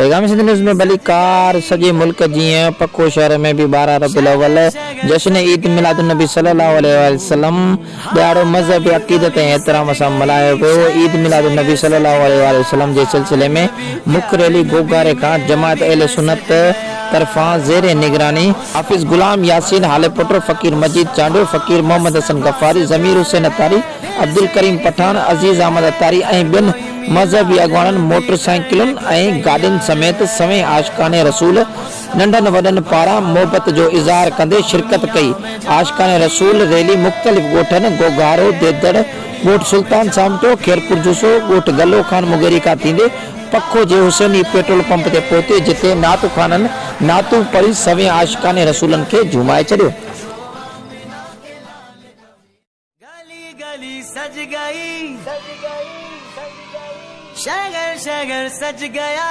पैगाम सिंध न्यूज़ में भली कार सॼे मुल्क जीअं पको शहर में भी 12 रबीउल अव्वल जश्न ईद मिलाद नबी सल्लल्लाहु अलैहि वसल्लम ॾियारो मज़हबी अक़ीदत ऐं एहतराम सां मल्हायो पियो। ईद मिलाद नबी सल्लल्लाहु अलैहि वसल्लम जे सिलसिले में मुख्य रैली गोगारे खां जमात अहले सुन्नत तरफां ज़ेरे निगरानी हाफिज़ गुलाम यासीन हालेपुट, फ़कीर मजीद चांडो, फ़कीर मोहम्मद हसन गफ़ारी, ज़मीर हुसैन अतारी, अब्दुल करीम पठान, अज़ीज़ अहमद अतारी ऐं ॿियनि मज़हबी अॻवाननि मोटरसाइकिलुनि ऐं गाॾियुनि समेत सवें आशिकाने रसूल नंढनि वॾनि पारां मोहबत जो इज़हार कंदे शिरकत कई। आशिकाने रसूल रैली मुख़्तलिफ़ ॻोठनि गोगारो, देदड़, ॻोठ सुल्तान सामटो, खेरपुर जुसो, ॻोठ गलो खान मुगेरी खां थींदे पखो जे हुसैनी पेट्रोल पंप ते पहुते, जिते नातू खाननि नातू पढ़ी सवें आशिकाने रसूलनि खे झुमाए छॾियो। सज गई शहर शहर सज गया।